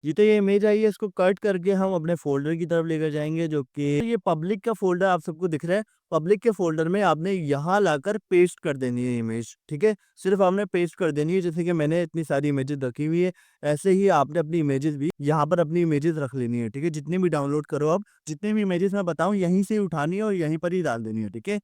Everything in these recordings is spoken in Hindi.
जितने ये इमेज आई है इसको कट करके हम अपने फ़ोल्डर की तरफ लेकर जाएँगे, जो कि ये पब्लिक का फ़ोल्डर आप सबको दिख रहा है। पब्लिक के फ़ोल्डर में आपने यहाँ लाकर पेस्ट कर देनी है इमेज, ठीक है? सिर्फ़ आपने पेस्ट कर देनी है, जैसे कि मैंने इतनी सारी इमेजेस रखी हुई है, ऐसे ही आपने अपनी इमेजेस भी यहाँ पर अपनी इमेजेस रख लेनी है, ठीक है? जितनी भी डाउनलोड करो आप, जितनी भी इमेजेस मैं बताऊँ यहीं से ही उठानी है और यहीं पर ही डाल देनी है, ठीक है?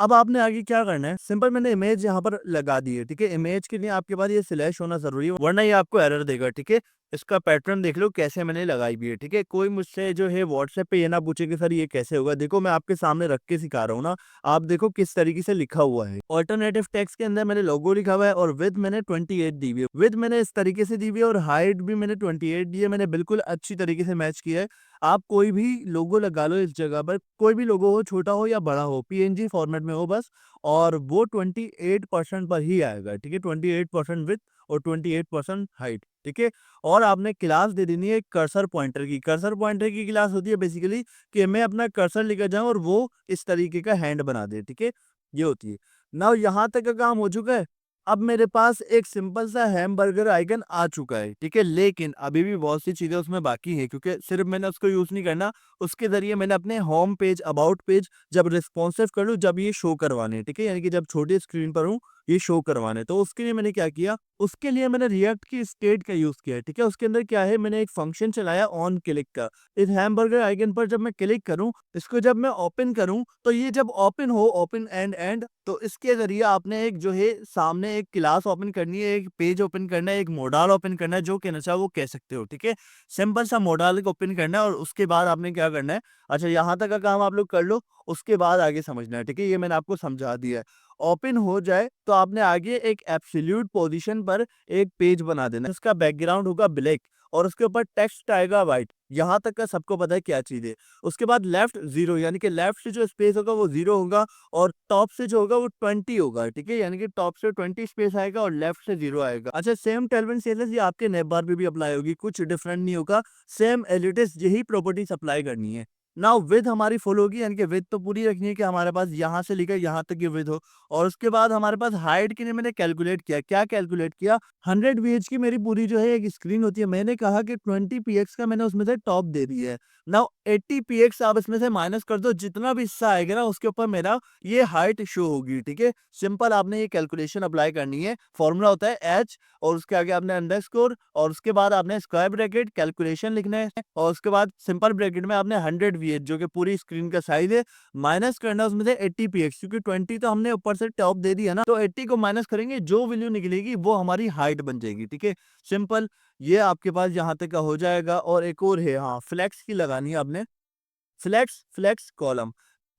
अब आपने आगे क्या करना है, सिंपल मैंने इमेज यहाँ पर लगा दी है, ठीक है? इमेज के लिए आपके पास ये स्लैश होना ज़रूरी है, वरना ये आपको एरर देगा, ठीक है? इसका पैटर्न देख लो कैसे मैंने लगाई हुई है, ठीक है? कोई मुझसे जो है व्हाट्सएप पे ये ना पूछे कि सर ये कैसे होगा? देखो मैं आपके सामने रख के सिखा रहा हूँ ना, आप देखो किस तरीके से लिखा हुआ है। अल्टरनेटिव टेक्स्ट के अंदर मैंने लोगो लिखा हुआ है और विड्थ मैंने 28 दी हुई है। विड्थ मैंने इस तरीके से दी हुई है और हाइट भी मैंने 28 दी है, मैंने बिल्कुल अच्छी तरीके से मैच किया है। आप कोई भी लोगो लगा लो इस जगह पर, कोई भी लोगो हो, छोटा हो या बड़ा हो, पीएनजी फॉर्मेट में हो बस, और वो 28% पर ही आएगा, ठीक है? 28% विड्थ और 28% हाइट, ठीक है? और आपने क्लास दे देनी है कर्सर पॉइंटर की। कर्सर पॉइंटर की क्लास होती है बेसिकली कि मैं अपना कर्सर लेकर जाऊँ और वो इस तरीके का हैंड बना दे, ठीक है? ये होती है। नाउ यहाँ तक का काम हो चुका है। अब मेरे पास एक सिंपल सा हैमबर्गर आइकन आ चुका है, ठीक है? लेकिन अभी भी बहुत सी चीज़ें उसमें बाकी हैं, क्योंकि सिर्फ़ मैंने उसको यूज़ नहीं करना, उसके ज़रिए मैंने अपने होम पेज, अबाउट पेज जब रिस्पॉन्सिव कर लूँ, जब ये शो करवाने हैं, ठीक है? यानी कि जब छोटी स्क्रीन पर हूँ, ये शो करवाने हैं। तो उसके लिए मैंने क्या किया, उसके लिए मैंने रिएक्ट की स्टेट का यूज़ किया है, ठीक है? उसके अंदर क्या है, मैंने एक फंक्शन चलाया ऑन क्लिक का। इस हैमबर्गर आइकन पर जब मैं क्लिक करूँ, इसको जब मैं ओपन करूँ, तो ये जब ओपन हो, ओपन एंड तो इसके ज़रिए आपने एक जो है सामने एक क्लास ओपन करनी है, एक पेज ओपन करना है, एक मॉडल ओपन करना है, जो कहना चाहो वो कह सकते हो, ठीक है? सिंपल सा मॉडल को ओपन करना है और उसके बाद आपने क्या करना है, अच्छा यहाँ तक का काम आप लोग कर लो, उसके बाद आगे समझना है, ठीक है? ये मैंने आपको समझा दिया है। ओपन हो जाए तो आपने आगे एक एब्सोल्यूट पोजीशन पर एक पेज बना देना है। उसका बैकग्राउंड होगा ब्लैक और उसके ऊपर टेक्स्ट आएगा व्हाइट। यहाँ तक का सबको पता है क्या चीज़ है। उसके बाद लेफ्ट 0 यानी कि लेफ्ट से जो स्पेस होगा वो 0 होगा और टॉप से जो होगा वो 20 होगा, ठीक है? यानी कि टॉप से 20 स्पेस आएगा और लेफ्ट से 0 आएगा। अच्छा, सेम 12 एंड सेलेस ये आपके नैप बार पे भी अप्लाई होगी, कुछ डिफरेंट नहीं होगा। सेम एज़ इट इज़ यही प्रॉपर्टीज अप्लाई करनी है। नाउ विड्थ हमारी फुल होगी, यानी कि विड्थ तो पूरी रखनी है कि हमारे पास यहाँ से लेकर यहाँ तक की विड्थ हो। और उसके बाद हमारे पास हाइट के लिए मैंने कैलकुलेट किया। क्या कैलकुलेट किया? 100 VH की मेरी पूरी जो है एक स्क्रीन होती है। मैंने कहा कि 20 पीएक्स का मैंने उसमें से टॉप दे दी है। नाउ 80 पीएक्स आप इसमें से माइनस कर दो, जितना भी हिस्सा आएगा ना उसके ऊपर मेरा ये हाइट शो होगी, ठीक है? सिंपल आपने ये कैलकुलेशन अप्लाई करनी है। फॉर्मूला होता है एच और उसके आगे आपने अंडरस्कोर और उसके बाद आपने स्क्वायर ब्रैकेट कैलकुलेशन लिखना है और उसके बाद सिंपल ब्रैकेट में आपने 100 VH जो कि पूरी स्क्रीन का साइज है माइनस करना है उसमें से 80 पीएक्स, क्योंकि 20 तो हमने ऊपर से टॉप दे दिया ना, तो 80 को माइनस करेंगे, जो वैल्यू निकलेगी वो हमारी हाइट बन जाएगी, ठीक है? सिंपल, ये आपके पास यहाँ तक का हो जाएगा। और एक और है, हाँ, फ्लेक्स की लगानी है आपने। Flex, flex column.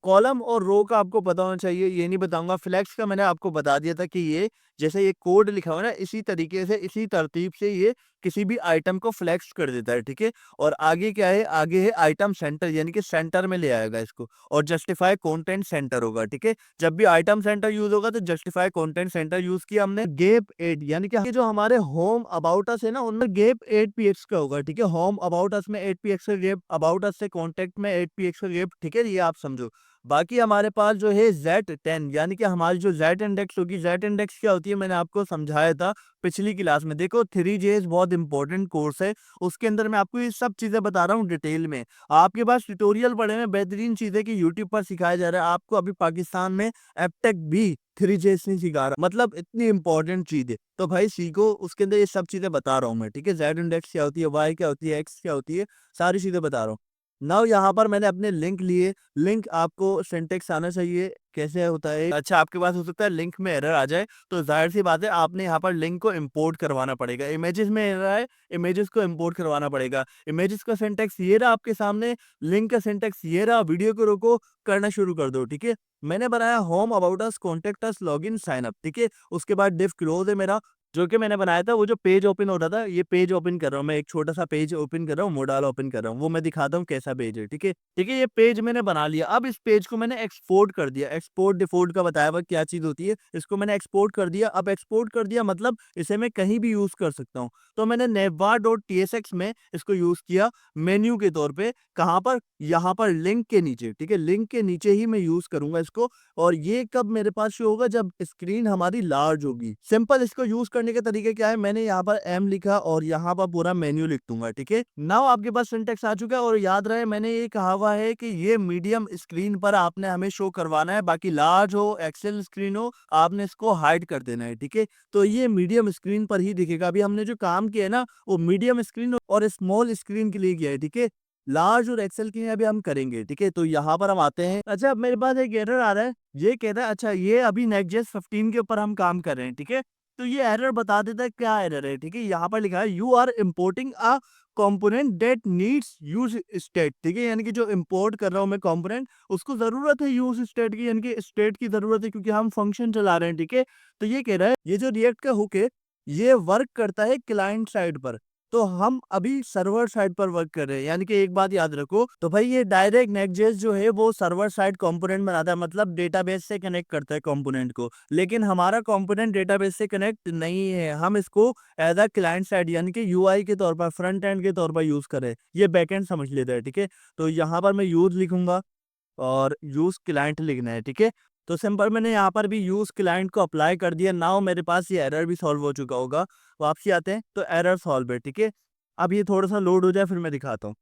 कॉलम और रो का आपको पता होना चाहिए, ये नहीं बताऊँगा। फ्लेक्स का मैंने आपको बता दिया था कि ये जैसे ये कोड लिखा हुआ है ना, इसी तरीके से, इसी तरतीब से ये किसी भी आइटम को फ्लेक्स कर देता है, ठीक है? और आगे क्या है? आगे है आइटम सेंटर, यानी कि सेंटर में ले आएगा इसको और जस्टिफाई कंटेंट सेंटर होगा, ठीक है? जब भी आइटम सेंटर यूज़ होगा तो जस्टिफाई कंटेंट सेंटर यूज़ किया हमने। गैप 8 यानी कि ये जो हमारे होम अबाउट अस है ना, उनमें गैप 8 पीएक्स का होगा, ठीक है? होम अबाउट अस में 8 पीएक्स का गैप, अबाउट अस से कॉन्टैक्ट में 8 पीएक्स का गैप, ठीक है? ये आप समझो। बाकी हमारे पास जो है Z10 यानी कि हमारी जो Z इंडेक्स होगी, Z इंडेक्स क्या होती है मैंने आपको समझाया था पिछली क्लास में। देखो 3JS बहुत इंपॉर्टेंट कोर्स है, उसके अंदर मैं आपको ये सब चीज़ें बता रहा हूँ डिटेल में। आपके पास ट्यूटोरियल पड़े हैं, बेहतरीन चीज़ें कि यूट्यूब पर सिखाया जा रहा है। आपको अभी पाकिस्तान में एबटेक भी 3JS नहीं सिखा रहा, मतलब इतनी इंपॉर्टेंट चीज़ है। तो भाई सीखो, उसके अंदर ये सब चीज़ें बता रहा हूँ मैं, ठीक है? Z इंडेक्स क्या होती है, Y क्या होती है, X क्या होती है, सारी चीज़ें बता रहा हूँ। नाउ यहाँ पर मैंने अपने लिंक लिए। लिंक आपको सिंटैक्स आना चाहिए, कैसे होता है? अच्छा, आपके पास हो सकता है लिंक में एरर आ जाए, तो ज़ाहिर-सी बात है आपने यहाँ पर लिंक को इम्पोर्ट करवाना पड़ेगा। इमेजेस में एरर आए, इमेजेस को इम्पोर्ट करवाना पड़ेगा। इमेजेस का सिंटैक्स ये रहा आपके सामने, लिंक का सिंटैक्स ये रहा। वीडियो को रोको, करना शुरू कर दो, ठीक है? मैंने बनाया home, about us, contact us, login, sign up, ठीक है? उसके बाद डिव क्लोज़ है मेरा, जो कि मैंने बनाया था। वो जो पेज ओपन हो रहा था, ये पेज ओपन कर रहा हूँ मैं, एक छोटा-सा पेज ओपन कर रहा हूँ, मोडाल ओपन कर रहा हूँ। वो मैं दिखाता हूँ कैसा पेज है, ठीक है? ठीक है, ये पेज मैंने बना लिया। अब इस पेज को मैंने एक्सपोर्ट कर दिया। एक्सपोर्ट डिफॉल्ट का बताया हुआ क्या चीज़ होती है, इसको मैंने एक्सपोर्ट कर दिया। अब एक्सपोर्ट कर दिया मतलब इसे मैं कहीं भी यूज़ कर सकता हूँ। तो मैंने navbar.tsx में इसको यूज़ किया मेन्यू के तौर पे। कहाँ पर? यहाँ पर लिंक के नीचे, ठीक है? लिंक के नीचे ही मैं यूज़ करूँगा इसको। और ये कब मेरे पास शो होगा? जब स्क्रीन हमारी लार्ज होगी। सिंपल, इसको यूज़ करने का तरीका क्या है, मैंने यहाँ पर एम लिखा और यहाँ पर पूरा मेन्यू लिख दूंगा, ठीक है। नाउ आपके पास सिंटेक्स आ चुका है और याद रहे मैंने ये कहा हुआ है कि ये मीडियम स्क्रीन पर आपने हमें शो करवाना है, बाकी लार्ज हो एक्सेल स्क्रीन हो आपने इसको हाइड कर देना है, ठीक है। तो ये मीडियम स्क्रीन पर ही दिखेगा। अभी हमने जो काम किया है ना वो मीडियम स्क्रीन और स्मॉल स्क्रीन के लिए किया है, ठीक है। लार्ज और एक्सेल के लिए अभी हम करेंगे, ठीक है। तो यहाँ पर हम आते हैं। अच्छा, अब मेरे पास एक एरर आ रहा है, ये कह रहा है, अच्छा ये अभी नेक्स्ट 15 के ऊपर हम काम कर रहे हैं, ठीक है। तो ये एरर बता देता है क्या एरर है, ठीक है। यहाँ पर लिखा है you are importing a component that needs use state, ठीक है। यानी कि जो इंपोर्ट कर रहा हूँ मैं कंपोनेंट उसको जरूरत है यूज स्टेट की, यानी कि स्टेट की जरूरत है क्योंकि हम फंक्शन चला रहे हैं, ठीक है। तो ये कह रहा है ये जो रिएक्ट का हुक है ये वर्क करता है क्लाइंट साइड पर, तो हम अभी सर्वर साइड पर वर्क कर रहे हैं। यानी कि एक बात याद रखो, तो भाई ये डायरेक्ट नेक्स्ट.जेएस जो है वो सर्वर साइड कंपोनेंट बनाता है, मतलब डेटाबेस से कनेक्ट करता है कंपोनेंट को। लेकिन हमारा कंपोनेंट डेटाबेस से कनेक्ट नहीं है, हम इसको एज अ क्लाइंट साइड यानी कि यूआई के तौर पर, फ्रंट एंड के तौर पर यूज करें। ये बैकएंड समझ लेते हैं, ठीक है। तो यहाँ पर मैं यूज लिखूंगा और यूज क्लाइंट लिखना है, ठीक है। तो सिंपल मैंने यहाँ पर भी यूज क्लाइंट को अप्लाई कर दिया। नाउ मेरे पास ये एरर भी सॉल्व हो चुका होगा। वापसी आते हैं तो एरर सॉल्व है, ठीक है। अब ये थोड़ा सा लोड हो जाए फिर मैं दिखाता हूँ।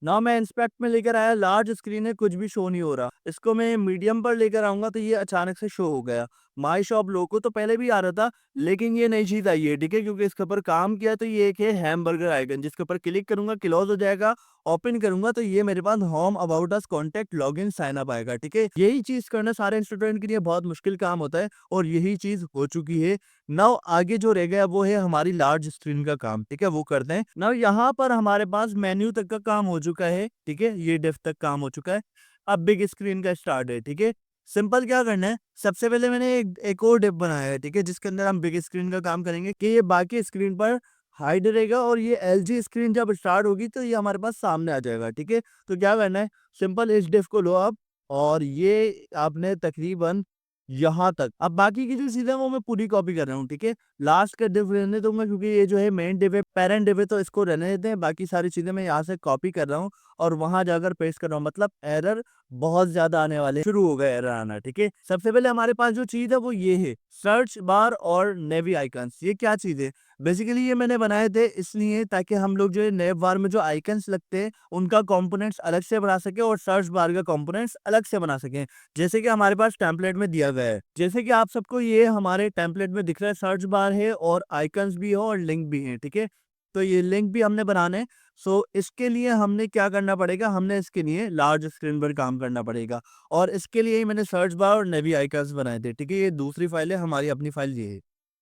ना मैं इंस्पेक्ट में लेकर आया, लार्ज स्क्रीन है, कुछ भी शो नहीं हो रहा। इसको मैं मीडियम पर लेकर आऊंगा तो ये अचानक से शो हो गया। माई शॉप लोगो तो पहले भी आ रहा था लेकिन ये नई चीज आई है, ठीक है, क्योंकि इसके ऊपर काम किया। तो ये एक है हैमबर्गर आइकन, जिसके ऊपर क्लिक करूंगा क्लोज हो जाएगा। ओपन करूंगा तो ये मेरे पास home about us contact login sign up आएगा, ठीक है। यही चीज करना सारे स्टूडेंट के लिए बहुत मुश्किल काम होता है और यही चीज हो चुकी है। नाउ आगे जो रह गया वो है हमारी लार्ज स्क्रीन का काम, ठीक है, वो करते हैं। नाउ यहाँ पर हमारे पास मेन्यू तक का काम हो चुका है, ठीक है, ये डेफ तक काम हो चुका है। अब बिग स्क्रीन का स्टार्ट है, ठीक है। सिंपल क्या करना है, सबसे पहले मैंने एक और डेफ बनाया है, ठीक है, जिसके अंदर हम बिग स्क्रीन का काम करेंगे कि ये बाकी स्क्रीन पर हाइड रहेगा और ये एलजी स्क्रीन जब स्टार्ट होगी तो ये हमारे पास सामने आ जाएगा, ठीक है। तो क्या करना है, सिंपल इस डेफ को लो आप और ये आपने तकरीबन यहाँ तक, अब बाकी की जो चीजें हैं वो मैं पूरी कॉपी कर रहा हूँ, ठीक है। लास्ट का डिव रहने दूंगा क्योंकि ये जो है मेन डिव है, पेरेंट डिव है, तो इसको रहने देते हैं। बाकी सारी चीजें मैं यहाँ से कॉपी कर रहा हूँ और वहां जाकर पेस्ट कर रहा हूँ। मतलब एरर बहुत ज्यादा आने वाले, शुरू हो गए एरर आना, ठीक है। सबसे पहले हमारे पास जो चीज है वो ये है सर्च बार और नेवी आइकन्स। ये क्या चीज है, बेसिकली ये मैंने बनाए थे इसलिए ताकि हम लोग जो है नेव बार में जो आइकन्स लगते हैं उनका कंपोनेंट्स अलग से बना सके और सर्च बार का कंपोनेंट्स अलग से बना सके, जैसे कि हमारे पास टेम्पलेट में दिया गया है। जैसे कि आप सबको ये हमारे टेम्पलेट में दिख रहा है, सर्च बार है और आइकन्स भी हो और लिंक भी है, ठीक है। तो ये लिंक भी हमने बनाने हैं। सो इसके लिए हमने क्या करना पड़ेगा, हमने इसके लिए लार्ज स्क्रीन पर काम करना पड़ेगा और इसके लिए ही मैंने सर्च बार और नेवी आइकन्स बनाए थे, ठीक है। ये दूसरी फाइल है, हमारी अपनी फाइल ये है।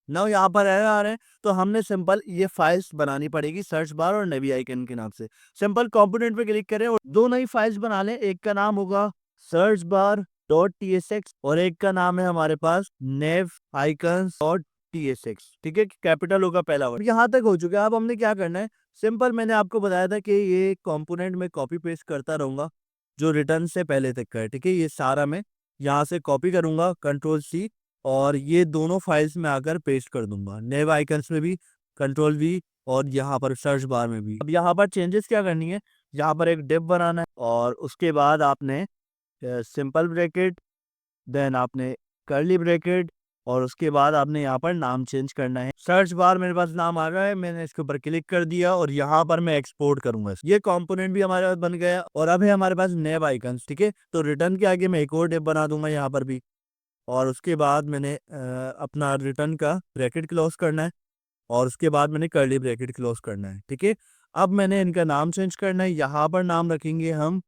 नाउ यहाँ पर एरर आ रहे हैं तो हमने सिंपल ये फाइल्स बनानी पड़ेगी सर्च बार और नेवी आइकन के नाम से। सिंपल कंपोनेंट पे क्लिक करें और दो नई फाइल्स बना लें। एक का नाम होगा सर्च बार डॉट tsx और एक का नाम है हमारे पास नेव आइकन्स डॉट tsx, ठीक है, कैपिटल होगा पहला वर्ड। यहाँ तक हो चुका है। अब हमने क्या करना है, सिंपल मैंने आपको बताया था कि ये कंपोनेंट में कॉपी पेस्ट करता रहूंगा जो रिटर्न से पहले तक का है, ठीक है। ये सारा मैं यहाँ से कॉपी करूंगा कंट्रोल C और ये दोनों फाइल्स में आकर पेस्ट कर दूंगा, नेव आइकन्स में भी कंट्रोल V और यहाँ पर सर्च बार में भी। अब यहाँ पर चेंजेस क्या करनी है, यहाँ पर एक डिव बनाना है और उसके बाद आपने सिंपल ब्रैकेट, देन आपने कर्ली ब्रैकेट और उसके बाद आपने यहाँ पर नाम चेंज करना है। सर्च बार मेरे पास नाम आ रहा है, मैंने इसके ऊपर क्लिक कर दिया और यहाँ पर मैं एक्सपोर्ट करूंगा। ये कंपोनेंट भी हमारे पास बन गया और अब है हमारे पास नेव आइकन्स, ठीक है। तो रिटर्न के आगे मैं एक और डिव बना दूंगा यहाँ पर भी और उसके बाद मैंने अपना रिटर्न का ब्रैकेट क्लोज करना है और उसके बाद मैंने कर्ली ब्रैकेट क्लोज करना है, ठीक है। अब मैंने इनका नाम चेंज करना है, यहाँ पर नाम रखेंगे हम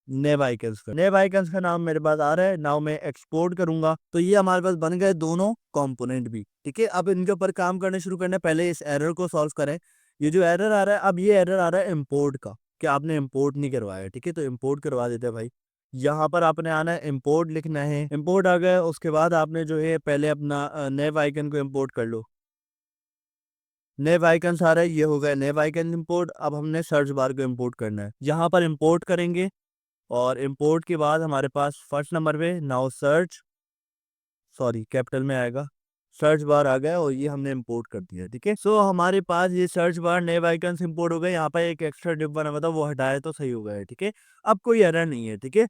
नेव आइकन्स का। नेव आइकन्स का नाम मेरे पास आ रहा है। नाउ मैं एक्सपोर्ट करूंगा तो ये हमारे पास बन गए दोनों कंपोनेंट भी, ठीक है। अब इनके ऊपर काम करने शुरू करना है, पहले इस एरर को सॉल्व करें। ये जो एरर आ रहा है, अब ये एरर आ रहा है इम्पोर्ट का कि आपने इम्पोर्ट नहीं करवाया, ठीक है। तो इम्पोर्ट करवा देते हैं भाई। यहाँ पर आपने आना है, इम्पोर्ट लिखना है। इम्पोर्ट आ गया, उसके बाद आपने जो है पहले अपना नेव आइकन को इम्पोर्ट कर लो। नेव आइकन आ रहा है, ये हो गया नेव आइकन इम्पोर्ट। अब हमने सर्च बार को इम्पोर्ट करना है, यहाँ पर इम्पोर्ट करेंगे और इंपोर्ट के बाद हमारे पास फर्स्ट नंबर पे नाउ सर्च, सॉरी कैपिटल में आएगा, सर्च बार आ गया और ये हमने इंपोर्ट कर दिया, ठीक है। सो हमारे पास ये सर्च बार नेव आइकन्स इंपोर्ट हो गए। यहाँ पर एक एक्स्ट्रा डिप बना हुआ था वो हटाया तो सही हो गया है, ठीक है। अब कोई एरर नहीं है, ठीक है।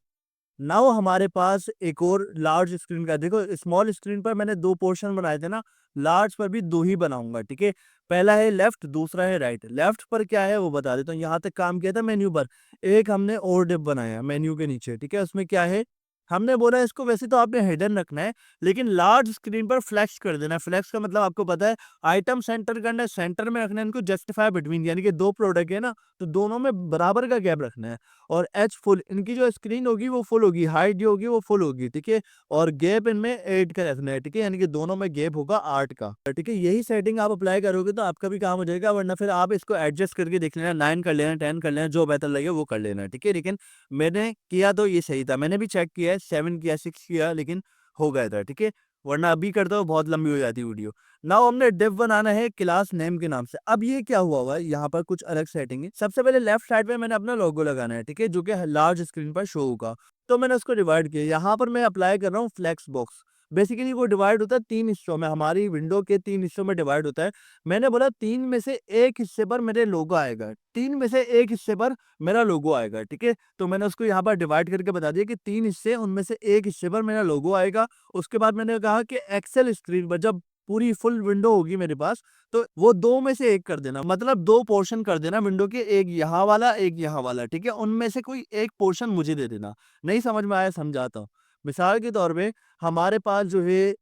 नाउ हमारे पास एक और लार्ज स्क्रीन का देखो, स्मॉल स्क्रीन पर मैंने 2 पोर्शन बनाए थे ना, लार्ज पर भी 2 ही बनाऊँगा, ठीक है? पहला है लेफ्ट, दूसरा है राइट। लेफ्ट पर क्या है वो बता देता हूँ, यहाँ तक काम किया था मेन्यू पर। एक हमने और डिप बनाया मेन्यू के नीचे, ठीक है? उसमें क्या है, हमने बोला इसको वैसे तो आपने हिडन रखना है, लेकिन लार्ज स्क्रीन पर फ्लेक्स कर देना है। फ्लेक्स का मतलब आपको पता है, आइटम सेंटर करना है, सेंटर में रखना है इनको, जस्टिफाई बिटवीन, यानी कि 2 प्रोडक्ट है ना, तो दोनों में बराबर का गैप रखना है। और एच फुल, इनकी जो स्क्रीन होगी वो फुल होगी, हाइट जो होगी वो फुल होगी, ठीक है? और गैप इनमें 8 का रखना है, ठीक है? यानी कि दोनों में गैप होगा 8 का, ठीक है? यही सेटिंग आप अप्लाई करोगे तो आपका भी काम हो जाएगा, वरना फिर आप इसको एडजस्ट करके देख लेना, 9 कर लेना, 10 कर लेना, जो बेहतर लगे वो कर लेना, ठीक है? लेकिन मैंने किया तो ये सही था, मैंने भी चेक किया है, 7 किया, 6 किया, लेकिन हो गया था, ठीक है? वरना अभी करता तो बहुत लंबी हो जाती वीडियो। नाउ हमने डिव बनाना है क्लास नेम के नाम से। अब ये क्या हुआ है, यहाँ पर कुछ अलग सेटिंग है। सबसे पहले लेफ्ट साइड पे मैंने अपना लोगो लगाना है, ठीक है? जो कि लार्ज स्क्रीन पर शो होगा। तो मैंने उसको डिवाइड किया। यहाँ पर मैं अप्लाई कर रहा हूँ फ्लेक्स बॉक्स। बेसिकली वो डिवाइड होता है 3 हिस्सों में, हमारी विंडो के 3 हिस्सों में डिवाइड होता है। मैंने बोला 3 में से 1 हिस्से पर मेरे लोगो आएगा। 3 में से 1 हिस्से पर मेरा लोगो आएगा, ठीक है? तो मैंने उसको यहाँ पर डिवाइड करके बता दिया कि 3 हिस्से, उनमें से 1 हिस्से पर मेरा लोगो आएगा। उसके बाद मैंने कहा कि एक्सेल स्क्रीन पर जब पूरी फुल विंडो होगी मेरे पास, तो वो 2 में से 1 कर देना, मतलब 2 पोर्शन कर देना विंडो के, एक यहाँ वाला, एक यहाँ वाला, ठीक है? उनमें से कोई एक पोर्शन मुझे दे देना। नहीं समझ में आया समझाता हूँ। मिसाल के तौर पे हमारे पास जो है,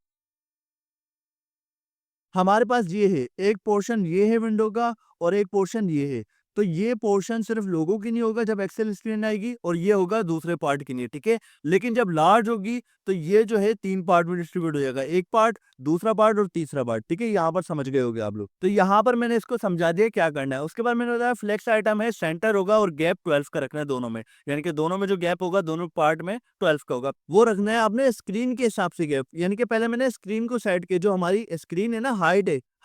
हमारे पास ये है, एक पोर्शन ये है विंडो का और एक पोर्शन ये है। तो ये पोर्शन सिर्फ लोगों की नहीं होगा जब एक्सेल स्क्रीन आएगी, और ये होगा दूसरे पार्ट के लिए, ठीक है? लेकिन जब लार्ज होगी तो ये जो है 3 पार्ट में डिस्ट्रीब्यूट हो जाएगा। एक पार्ट, दूसरा पार्ट और तीसरा पार्ट, ठीक है? यहाँ पर समझ गए होंगे आप लोग। तो यहाँ पर मैंने इसको समझा दिया क्या करना है। उसके बाद मैंने बताया फ्लेक्स आइटम है, सेंटर होगा और गैप 12 का रखना है दोनों में। यानी कि दोनों में जो गैप होगा, दोनों पार्ट में 12 का होगा। वो रखना है आपने स्क्रीन के हिसाब से गैप। यानी कि पहले मैंने स्क्रीन को सेट किया, जो हमारी स्क्रीन है ना,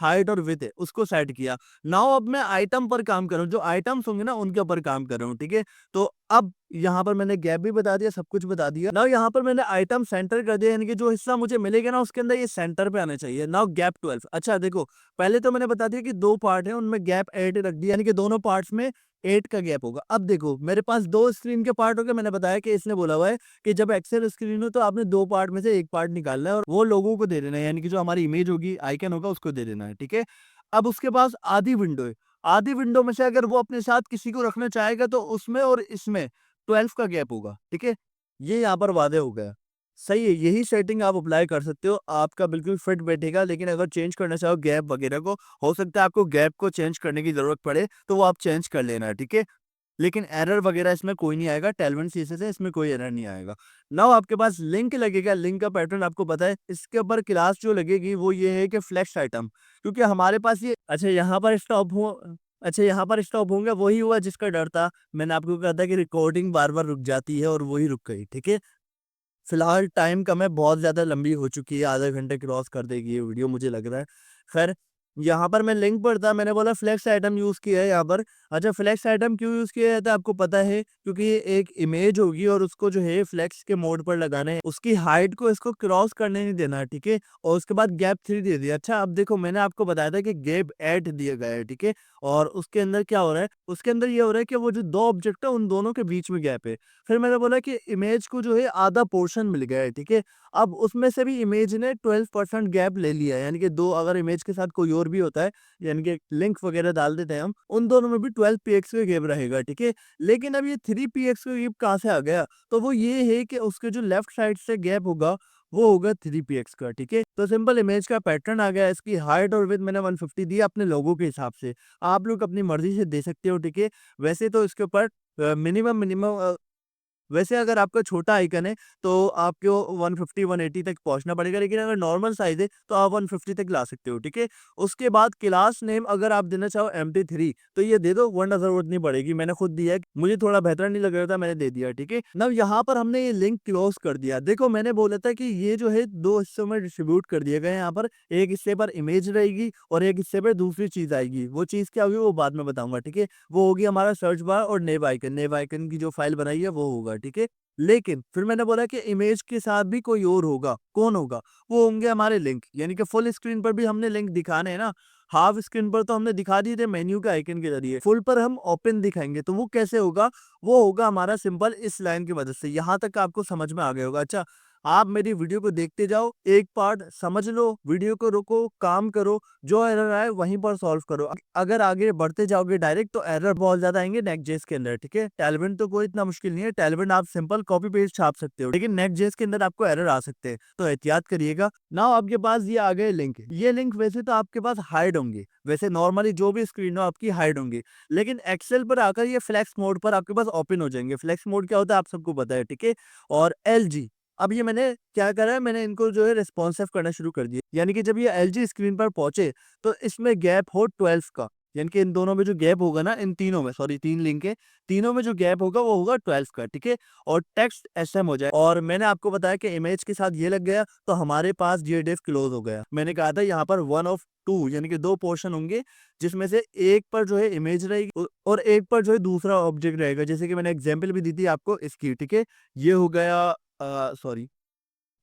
हाइट और विड्थ है, उसको सेट किया। नाउ अब मैं आइटम पर काम कर रहा हूँ, जो आइटम्स होंगे ना उनके ऊपर काम कर रहा हूँ, ठीक है? तो अब यहाँ पर मैंने गैप भी बता दिया, सब कुछ बता दिया। नाउ यहाँ पर मैंने आइटम सेंटर कर दिया, यानी कि जो हिस्सा मुझे मिलेगा ना उसके अंदर ये सेंटर पे आना चाहिए। Now gap 12। अच्छा देखो, पहले तो मैंने बता दिया कि 2 पार्ट है, उनमें गैप 8 रख दिया, यानी कि दोनों पार्ट्स में 8 का गैप होगा। अब देखो मेरे पास 2 स्क्रीन के पार्ट हो गए। मैंने बताया कि इसने बोला हुआ है कि जब एक्सेल स्क्रीन हो तो आपने 2 पार्ट में से 1 पार्ट निकालना है और वो लोगों को दे देना है, यानी कि जो हमारी इमेज होगी, आइकन होगा, उसको दे देना है, ठीक है? अब उसके पास आधी विंडो है। आधी विंडो में से अगर वो अपने साथ किसी को रखना चाहेगा तो उसमें और इसमें 12 का गैप होगा, ठीक है? ये यहाँ पर वादे हो गया। सही है, यही सेटिंग आप अप्लाई कर सकते हो, आपका बिल्कुल फिट बैठेगा। लेकिन अगर चेंज करना चाहो गैप वगैरह को, हो सकता है आपको गैप को चेंज करने की ज़रूरत पड़े, तो वो आप चेंज कर लेना, ठीक है? लेकिन एरर वगैरह इसमें कोई नहीं आएगा, टेलविन सीएसएस है, इसमें कोई एरर नहीं आएगा। नाउ आपके पास लिंक लगेगा, लिंक का पैटर्न आपको पता है। इसके ऊपर क्लास जो लगेगी वो ये है कि फ्लेक्स आइटम, क्योंकि हमारे पास ये, अच्छा यहाँ पर स्टॉप होंगे, वही हुआ जिसका डर था। मैंने आपको कहा था कि रिकॉर्डिंग बार-बार रुक जाती है और वही रुक गई, ठीक है? फिलहाल टाइम कम है, बहुत ज़्यादा लंबी हो चुकी है, आधा घंटे क्रॉस कर देगी ये वीडियो मुझे लग रहा है। खैर, यहाँ पर मैं लिंक पर था, मैंने बोला फ्लेक्स आइटम यूज़ किया है यहाँ पर। अच्छा, फ्लेक्स आइटम क्यों यूज़ किया जाता है आपको पता है? क्योंकि ये एक इमेज होगी और उसको जो है फ्लेक्स के मोड पर लगाना है। उसकी हाइट को इसको क्रॉस करने नहीं देना है, ठीक है? और उसके बाद गैप 3 दे दिया। अच्छा, अब देखो मैंने आपको बताया था कि गैप 8 दिया गया है, ठीक है? और उसके अंदर क्या हो रहा है? उसके अंदर ये हो रहा है कि वो जो 2 ऑब्जेक्ट है उन दोनों के बीच में गैप है। फिर मैंने बोला कि इमेज को जो है आधा पोर्शन मिल गया है, ठीक है? अब उसमें से भी इमेज ने 12% गैप ले लिया है, यानी कि 2 अगर इमेज के साथ कोई और भी होता है, यानी कि लिंक वगैरह डाल देते हैं हम, उन दोनों में भी 12 पीएक्स का गैप रहेगा, ठीक है? लेकिन अब ये 3 पीएक्स का गैप कहाँ से आ गया? तो वो ये है कि उसके जो लेफ्ट साइड से गैप होगा, वो होगा 3 पीएक्स का, ठीक है? तो सिंपल इमेज का पैटर्न आ गया। इसकी हाइट और विड्थ मैंने 150 दी अपने लोगों के हिसाब से। आप लोग अपनी मर्ज़ी से दे सकते हो, ठीक है? वैसे तो इसके ऊपर मिनिमम वैसे अगर आपका छोटा आइकन है तो आपको 150-180 तक पहुँचना पड़ेगा, लेकिन अगर नॉर्मल साइज़ है तो आप 150 तक ला सकते हो, ठीक है? उसके बाद क्लास नेम अगर आप देना चाहो एम्प्टी3 तो ये दे दो, वरना ज़रूरत नहीं पड़ेगी। मैंने खुद दिया है, मुझे थोड़ा बेहतर नहीं लग रहा था, मैंने दे दिया, ठीक है? now यहाँ पर हमने ये लिंक क्लोज़ कर दिया। देखो मैंने बोला था कि ये जो है 2 हिस्सों में डिस्ट्रीब्यूट कर दिए गए हैं यहाँ पर। एक हिस्से पर इमेज रहेगी और एक हिस्से पे दूसरी चीज़ आएगी। वो चीज़ क्या होगी वो बाद में बताऊँगा, ठीक है? वो होगी हमारा सर्च बार और नेव आइकन। नेव आइकन की जो फ़ाइल बनाई है वो होगा, ठीक है। लेकिन फिर मैंने बोला कि इमेज के साथ भी कोई और होगा, कौन होगा? वो होंगे हमारे लिंक, यानी कि फुल स्क्रीन पर भी हमने लिंक दिखाने हैं ना, हाफ स्क्रीन पर तो हमने दिखा दिए थे मेन्यू के आइकन के जरिए, फुल पर हम ओपन दिखाएंगे। तो वो कैसे होगा? वो होगा हमारा सिंपल इस लाइन की मदद से। यहाँ तक आपको समझ में आ गया होगा। अच्छा, आप मेरी वीडियो को देखते जाओ, एक पार्ट समझ लो, वीडियो को रोको, काम करो, जो एरर आए वहीं पर सॉल्व करो। अगर आगे बढ़ते जाओगे डायरेक्ट तो एरर बहुत ज्यादा आएंगे नेक्स्ट.जेएस के अंदर, ठीक है। टैलविन तो कोई इतना मुश्किल नहीं है, टैलविन आप सिंपल कॉपी पेस्ट छाप सकते हो, लेकिन नेक्स्ट.जेएस के अंदर आपको एरर आ सकते हैं, तो एहतियात करिएगा। नाउ आपके पास ये आ गए लिंक। ये लिंक वैसे तो आपके पास हाइड होंगे, वैसे नॉर्मली जो भी स्क्रीन हो आपकी हाइड होंगी, लेकिन एक्सेल पर आकर ये फ्लेक्स मोड पर आपके पास ओपन हो जाएंगे। फ्लेक्स मोड क्या होता है आप सबको पता है, ठीक है। और एलजी, अब ये मैंने क्या करा है, मैंने इनको जो है रिस्पॉन्सिव करना शुरू कर दिया, यानी कि जब ये एलजी स्क्रीन पर पहुंचे तो इसमें गैप हो 12 का, यानी कि इन दोनों में जो गैप होगा ना, इन तीनों में, सॉरी 3 लिंक है, तीनों में जो गैप होगा वो होगा 12 का, ठीक है। और टेक्स्ट एसएम हो जाए। और मैंने आपको बताया कि इमेज के साथ ये लग गया तो हमारे पास ये डिफ क्लोज हो गया। मैंने कहा था यहाँ पर 1 ऑफ 2 यानी कि 2 पोर्शन होंगे, जिसमें से एक पर जो है इमेज रहेगी और एक पर जो है दूसरा ऑब्जेक्ट रहेगा। जैसे कि मैंने एग्जाम्पल भी दी थी आपको इसकी, ठीक है। ये हो गया, सॉरी,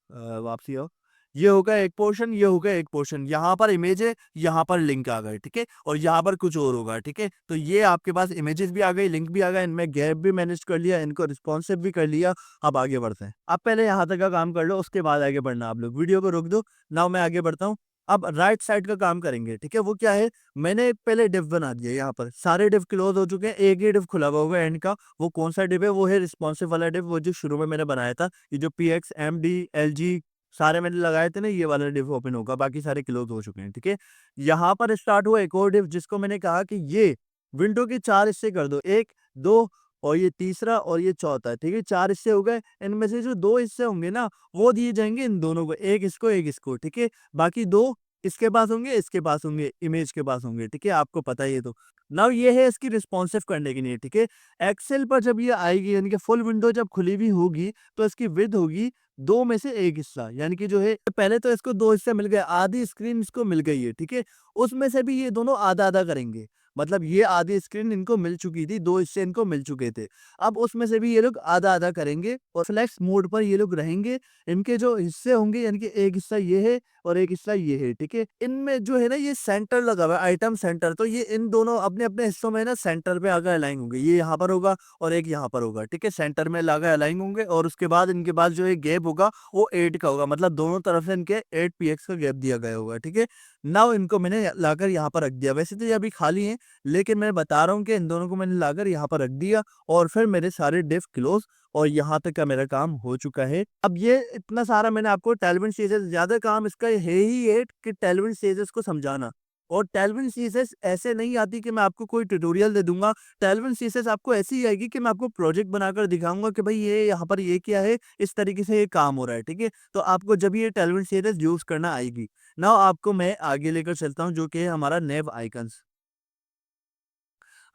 वापसी आओ। ये होगा एक पोर्शन, ये होगा एक पोर्शन, यहाँ पर इमेज है, यहाँ पर लिंक आ गए, ठीक है। और यहाँ पर कुछ और होगा, ठीक है। तो ये आपके पास इमेजेस भी आ गई, लिंक भी आ गया, इनमें गैप भी मैनेज कर लिया, इनको रिस्पॉन्सिव भी कर लिया। अब आगे बढ़ते हैं। अब पहले यहाँ तक का काम कर लो, उसके बाद आगे बढ़ना। आप लोग वीडियो को रोक दो, नाउ मैं आगे बढ़ता हूँ। अब राइट साइड का काम करेंगे, ठीक है। वो क्या है, मैंने पहले डिव बना दिया, यहाँ पर सारे डिव क्लोज हो चुके हैं, एक ही डिव खुला हुआ होगा एंड का। वो कौन सा डिव है? वो है रिस्पॉन्सिव वाला डिव, वो जो शुरू में मैंने बनाया था। ये जो PX MD LG सारे मैंने लगाए थे ना, ये वाला डिव ओपन होगा, बाकी सारे क्लोज हो चुके हैं, ठीक है। यहाँ पर स्टार्ट हुआ एक और डिव, जिसको मैंने कहा कि ये विंडो के 4 हिस्से कर दो, 1 2 और ये तीसरा और ये चौथा, ठीक है। 4 हिस्से हो गए, इनमें से जो 2 हिस्से होंगे ना, वो दिए जाएंगे इन दोनों को, एक इसको, ठीक है। बाकी 2 इसके पास होंगे, इसके पास होंगे, इमेज के पास होंगे, ठीक है। आपको पता ही है। तो नाउ ये है इसकी रिस्पॉन्सिव करने के लिए, ठीक है। एक्सेल पर जब ये आएगी, यानी कि फुल विंडो जब खुली हुई होगी, तो इसकी विड्थ होगी 2 में से 1 हिस्सा, यानी कि जो है पहले तो इसको 2 हिस्से मिल गए, आधी स्क्रीन इसको मिल गई है, ठीक है। उसमें से भी ये दोनों आधा-आधा करेंगे, मतलब ये आधी स्क्रीन इनको मिल चुकी थी, 2 हिस्से इनको मिल चुके थे। अब उसमें से भी ये लोग आधा-आधा करेंगे और फ्लेक्स मोड पर ये लोग रहेंगे। इनके जो हिस्से होंगे, यानी कि एक हिस्सा ये है और एक हिस्सा ये है, ठीक है। इनमें जो है ना ये सेंटर लगा हुआ है, आइटम सेंटर, तो ये इन दोनों अपने-अपने हिस्सों में ना सेंटर पे आकर अलाइन होंगे। ये यहाँ पर होगा और एक यहाँ पर होगा, ठीक है। सेंटर में लाकर अलाइन होंगे और उसके बाद इनके पास जो एक गैप होगा वो 8 का होगा, मतलब दोनों तरफ से इनके 8 PX का गैप दिया गया होगा, ठीक है। नाउ इनको मैंने लाकर यहाँ पर रख दिया। वैसे तो ये अभी खाली हैं, लेकिन मैं बता रहा हूँ कि इन दोनों को मैंने लाकर यहाँ पर रख दिया और फिर मेरे सारे डिव क्लोज और यहाँ तक का मेरा काम हो चुका है। अब ये इतना सारा मैंने आपको टैलविन सीरीज, ज्यादा काम इसका है ही है कि टैलविन सीरीज को समझाना। और टैलविन सीरीज ऐसे नहीं आती कि मैं आपको कोई ट्यूटोरियल दे दूंगा। टैलविन सीरीज आपको ऐसी ही आएगी कि मैं आपको प्रोजेक्ट बनाकर दिखाऊंगा कि भाई ये यहाँ पर ये क्या है, इस तरीके से ये काम हो रहा है, ठीक है। तो आपको जब ये टैलविन सीरीज यूज करना आएगी। नाउ आपको मैं आगे लेकर चलता हूँ, जो कि है हमारा नेव आइकन्स।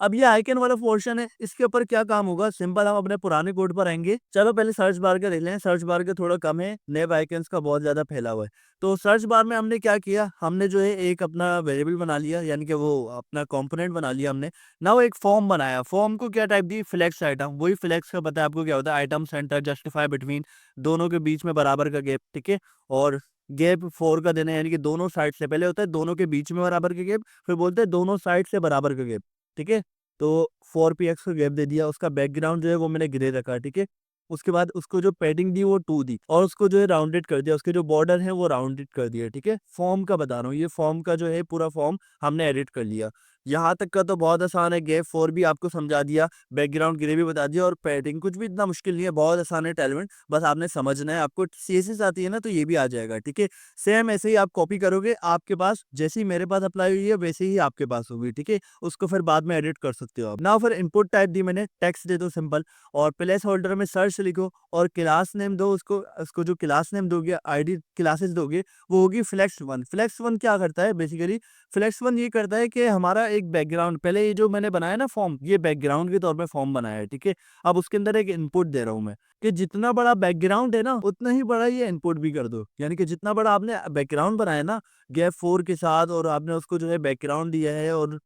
अब ये आइकन वाला पोर्शन है, इसके ऊपर क्या काम होगा, सिंपल हम अपने पुराने कोड पर आएंगे। चलो पहले सर्च बार का देख लें, सर्च बार का थोड़ा कम है, नेव आइकन्स का बहुत ज्यादा फैला हुआ है। तो सर्च बार में हमने क्या किया, हमने जो है एक अपना वेरिएबल बना लिया, यानी कि वो अपना कंपोनेंट बना लिया हमने। ना वो एक फॉर्म बनाया, फॉर्म को क्या टाइप दी, फ्लेक्स आइटम। वही फ्लेक्स का पता है आपको क्या होता है, आइटम सेंटर जस्टिफाई बिटवीन, दोनों के बीच में बराबर का गैप, ठीक है। और गैप 4 का देना, यानी कि दोनों साइड से, पहले होता है दोनों के बीच में बराबर का गैप, फिर बोलते हैं दोनों साइड से बराबर का गैप, ठीक है। तो 4px का गैप दे दिया, उसका बैकग्राउंड जो है वो मैंने ग्रे रखा, ठीक है। उसके बाद उसको जो पैडिंग दी वो 2 दी और उसको जो है राउंडेड कर दिया, उसके जो बॉर्डर है वो राउंडेड कर दिया, ठीक है। फॉर्म का बता रहा हूँ, ये फॉर्म का जो है पूरा फॉर्म हमने एडिट कर लिया। यहाँ तक का तो बहुत आसान है, गैप 4 भी आपको समझा दिया, बैकग्राउंड ग्रे भी बता दिया और पैडिंग कुछ भी इतना मुश्किल नहीं है, बहुत आसान है टैलेंट, बस आपने समझना है। आपको CSS आती है ना, तो ये भी आ जाएगा, ठीक है। सेम ऐसे ही आप कॉपी करोगे, आपके पास जैसी मेरे पास अप्लाई हुई है वैसे ही आपके पास होगी, ठीक है। उसको फिर बाद में एडिट कर सकते हो आप। ना फिर इनपुट टाइप दी मैंने, टेक्स्ट दे दो सिंपल, और प्लेस होल्डर में सर्च लिखो और क्लास नेम दो उसको। उसको जो क्लास नेम दोगे, आईडी क्लासेस दोगे, वो होगी फ्लेक्स 1। फ्लेक्स 1 क्या करता है बेसिकली, फ्लेक्स 1 ये करता है कि हमारा एक बैकग्राउंड, पहले ये जो मैंने बनाया ना फॉर्म, ये बैकग्राउंड के तौर पे फॉर्म बनाया है, ठीक है। अब उसके अंदर एक इनपुट दे रहा हूँ मैं कि जितना बड़ा बैकग्राउंड है ना, उतना ही बड़ा ये इनपुट भी कर दो, यानी कि जितना बड़ा आपने बैकग्राउंड बनाया ना गैप 4 के साथ, और आपने उसको जो है बैकग्राउंड दिया है और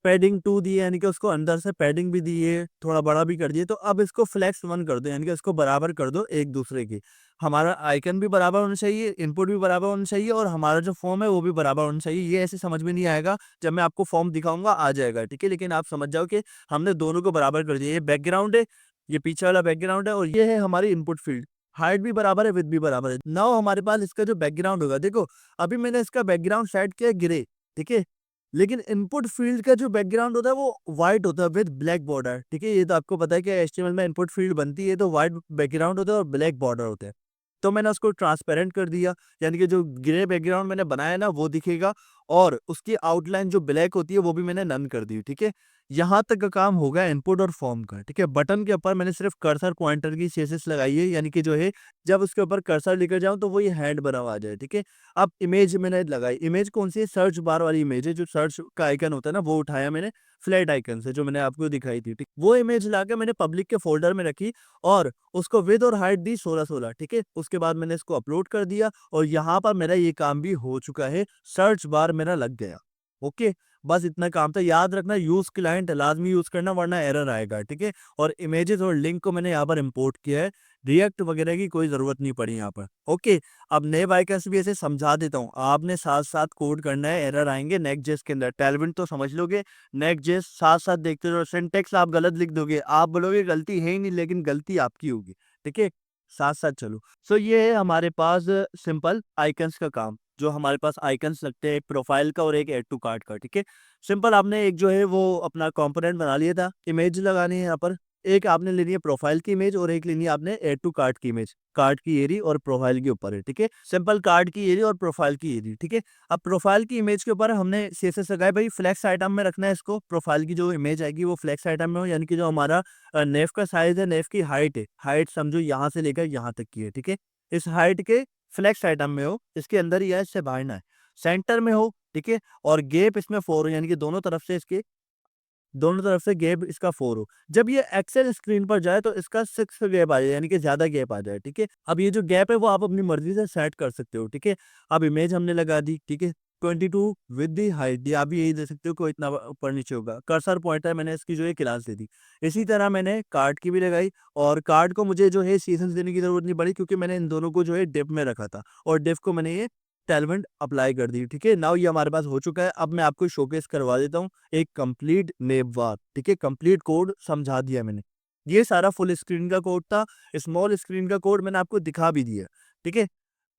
पैडिंग 2 दी है, यानी कि उसको अंदर से पैडिंग भी दी है, थोड़ा बड़ा भी कर दिए। तो अब इसको फ्लेक्स 1 कर दो, यानी कि इसको बराबर कर दो एक दूसरे की। हमारा आइकन भी बराबर होना चाहिए, इनपुट भी बराबर होना चाहिए और हमारा जो फॉर्म है वो भी बराबर होना चाहिए। ये ऐसे समझ में नहीं आएगा, जब मैं आपको फॉर्म दिखाऊँगा आ जाएगा, ठीक है? लेकिन आप समझ जाओ कि हमने दोनों को बराबर कर दिया। ये बैकग्राउंड है, ये पीछे वाला बैकग्राउंड है और ये है हमारी इनपुट फ़ील्ड। हाइट भी बराबर है, विड्थ भी बराबर है। नाउ हमारे पास इसका जो बैकग्राउंड होगा, देखो अभी मैंने इसका बैकग्राउंड सेट किया है ग्रे, ठीक है? लेकिन इनपुट फ़ील्ड का जो बैकग्राउंड होता है वो व्हाइट होता है विद ब्लैक बॉर्डर, ठीक है? ये तो आपको पता है कि एचटीएमएल में इनपुट फ़ील्ड बनती है तो व्हाइट बैकग्राउंड होता है और ब्लैक बॉर्डर होते हैं। तो मैंने उसको ट्रांसपेरेंट कर दिया, यानी कि जो ग्रे बैकग्राउंड मैंने बनाया है ना वो दिखेगा और उसकी आउटलाइन जो ब्लैक होती है वो भी मैंने नन कर दी, ठीक है? यहाँ तक का काम हो गया इनपुट और फॉर्म का, ठीक है? बटन के ऊपर मैंने सिर्फ कर्सर पॉइंटर की चेसिस लगाई है, यानी कि जो है जब उसके ऊपर कर्सर लेकर जाऊँ तो वो ये हैंड बना हुआ आ जाए, ठीक है? अब इमेज मैंने लगाई, इमेज कौन-सी है? सर्च बार वाली इमेज है, जो सर्च का आइकन होता है ना वो उठाया मैंने फ्लैट आइकन से, जो मैंने आपको दिखाई थी, ठीक? वो इमेज लाके मैंने पब्लिक के फ़ोल्डर में रखी और उसको विड्थ और हाइट दी 16-16, ठीक है? उसके बाद मैंने इसको अपलोड कर दिया और यहाँ पर मेरा ये काम भी हो चुका है, सर्च बार मेरा लग गया। ओके, बस इतना काम था। याद रखना यूज़ क्लाइंट लाज़मी यूज़ करना वरना एरर आएगा, ठीक है? और इमेजेस और लिंक को मैंने यहाँ पर इम्पोर्ट किया है, रिएक्ट वगैरह की कोई ज़रूरत नहीं पड़ी यहाँ पर। ओके, अब नेव आइकन्स भी ऐसे समझा देता हूँ, आपने साथ-साथ कोड करना है, एरर आएँगे नेक्स्ट.जेएस के अंदर। टेलविन तो समझ लोगे, नेक्स्ट.जेएस साथ-साथ देखते रहो, सिंटैक्स आप गलत लिख दोगे, आप बोलोगे गलती है ही नहीं लेकिन गलती आपकी होगी, ठीक है? साथ-साथ चलो। सो ये है हमारे पास सिंपल आइकन्स का काम, जो हमारे पास आइकन्स लगते हैं, एक प्रोफाइल का और एक ऐड टू कार्ट का, ठीक है? सिंपल आपने एक जो है वो अपना कंपोनेंट बना लिया था, इमेज लगानी है यहाँ पर, एक आपने लेनी है प्रोफाइल की इमेज और एक लेनी है आपने ऐड टू कार्ट की इमेज। कार्ट की एरी और प्रोफाइल के ऊपर है, ठीक है? सिंपल कार्ट की एरी और प्रोफाइल की एरी, ठीक है? अब प्रोफाइल की इमेज के ऊपर हमने सीएसएस लगाया, भाई फ्लेक्स आइटम में रखना है इसको, प्रोफाइल की जो इमेज आएगी वो फ्लेक्स आइटम में हो, यानी कि जो हमारा नेव का साइज़ है, नेव की हाइट है, हाइट समझो यहाँ से लेकर यहाँ तक की है, ठीक है? इस हाइट के फ्लेक्स आइटम में हो, इसके अंदर ही है, इससे बाहर ना है। सेंटर में हो, ठीक है? और गैप इसमें 4 हो, यानी कि दोनों तरफ से गैप इसका 4 हो। जब ये एक्सेल स्क्रीन पर जाए तो इसका 6 गैप आ जाए, यानी कि ज़्यादा गैप आ जाए, ठीक है? अब ये जो गैप है वो आप अपनी मर्ज़ी से सेट कर सकते हो, ठीक है? अब इमेज हमने लगा दी, ठीक है? 22 विद द हाइट, ये आप भी यही दे सकते हो, कोई इतना ऊपर-नीचे होगा। कर्सर पॉइंटर मैंने इसकी जो है क्लास दे दी। इसी तरह मैंने कार्ड की भी लगाई और कार्ड को मुझे जो है सीक्वेंस देने की ज़रूरत नहीं पड़ी क्योंकि मैंने इन दोनों को जो है डिफ में रखा था और डिफ को मैंने ये टेलविन अप्लाई कर दी, ठीक है? नाउ ये हमारे पास हो चुका है। अब मैं आपको शोकेस करवा देता हूँ एक कंप्लीट नेबवार, ठीक है? कंप्लीट कोड समझा दिया मैंने। ये सारा फुल स्क्रीन का कोड था, स्मॉल स्क्रीन का कोड मैंने आपको दिखा भी दिया, ठीक है?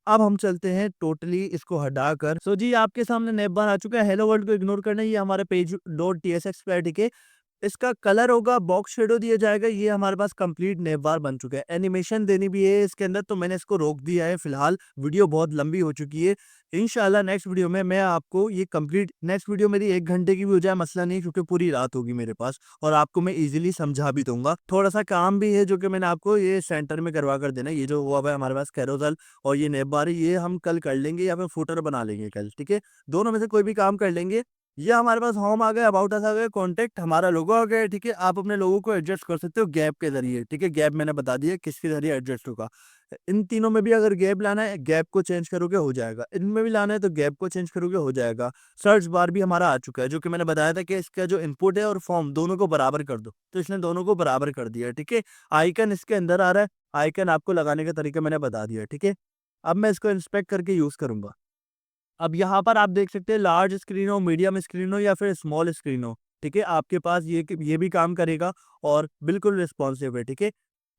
अब हम चलते हैं टोटली इसको हटाकर। सो जी आपके सामने नेबबार आ चुका है। हेलो वर्ल्ड को इग्नोर करना, ये हमारा पेज डॉट टीएसएक्स पे है, ठीक है? इसका कलर होगा, बॉक्स शेडो दिया जाएगा, ये हमारे पास कंप्लीट नेबबार बन चुका है। एनिमेशन देनी भी है इसके अंदर तो मैंने इसको रोक दिया है फिलहाल, वीडियो बहुत लंबी हो चुकी है। इंशाल्लाह नेक्स्ट वीडियो में मैं आपको ये कंप्लीट, नेक्स्ट वीडियो मेरी 1 घंटे की भी हो जाए मसला नहीं, क्योंकि पूरी रात होगी मेरे पास और आपको मैं ईज़िली समझा भी दूँगा। थोड़ा-सा काम भी है जो कि मैंने आपको ये सेंटर में करवा कर देना है। ये जो हुआ हुआ है हमारे पास कैरोसेल और ये नेबबार है, ये हम कल कर लेंगे या फिर फुटर बना लेंगे कल, ठीक है? दोनों में से कोई भी काम कर लेंगे। ये हमारे पास होम आ गया, अबाउट अस आ गया, कॉन्टैक्ट हमारा लोगो आ गया, ठीक है? आप अपने लोगो को एडजस्ट कर सकते हो गैप के ज़रिए, ठीक है? गैप मैंने बता दिया किसके ज़रिए एडजस्ट होगा। इन तीनों में भी अगर गैप लाना है, गैप को चेंज करोगे हो जाएगा। इनमें भी लाना है तो गैप को चेंज करोगे हो जाएगा। सर्च बार भी हमारा आ चुका है, जो कि मैंने बताया था कि इसका जो इनपुट है और फॉर्म दोनों को बराबर कर दो, तो इसने दोनों को बराबर कर दिया है, ठीक है? आइकन इसके अंदर आ रहा है, आइकन आपको लगाने का तरीका मैंने बता दिया, ठीक है? अब मैं इसको इंस्पेक्ट करके यूज़ करूँगा। अब यहाँ पर आप देख सकते हैं लार्ज स्क्रीन हो, मीडियम स्क्रीन हो या फिर स्मॉल स्क्रीन हो, ठीक है? आपके पास ये भी काम करेगा और बिल्कुल रिस्पॉन्सिव है, ठीक है?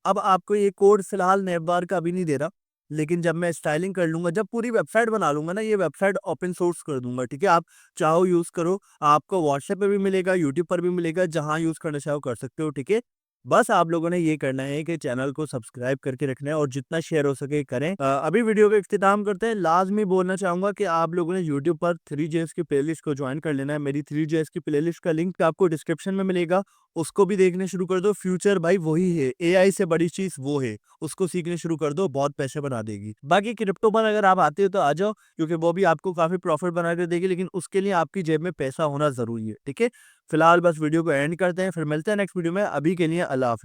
अब आपको ये कोड फिलहाल नेवबार का अभी नहीं दे रहा, लेकिन जब मैं स्टाइलिंग कर लूँगा, जब पूरी वेबसाइट बना लूँगा ना, ये वेबसाइट ओपन सोर्स कर दूँगा, ठीक है? आप चाहो यूज़ करो, आपको व्हाट्सएप पे भी मिलेगा, यूट्यूब पर भी मिलेगा, जहाँ यूज़ करना चाहो कर सकते हो, ठीक है? बस आप लोगों ने ये करना है कि चैनल को सब्सक्राइब करके रखना है और जितना शेयर हो सके करें। अभी वीडियो का इख्तिताम करते हैं। लाज़मी बोलना चाहूँगा कि आप लोगों ने यूट्यूब पर 3JS की प्लेलिस्ट को जॉइन कर लेना है। मेरी 3JS की प्लेलिस्ट का लिंक आपको डिस्क्रिप्शन में मिलेगा, उसको भी देखने शुरू कर दो। फ्यूचर भाई वही है, एआई से बड़ी चीज़ वो है, उसको सीखने शुरू कर दो, बहुत पैसे बना देगी। बाकी क्रिप्टो पर अगर आप आते हो तो आ जाओ, क्योंकि वो भी आपको काफ़ी प्रॉफिट बना के देगी, लेकिन उसके लिए आपकी जेब में पैसा होना ज़रूरी है, ठीक है? फिलहाल बस वीडियो को एंड करते हैं, फिर मिलते हैं नेक्स्ट वीडियो में। अभी के लिए अल्लाह हाफ़िज़।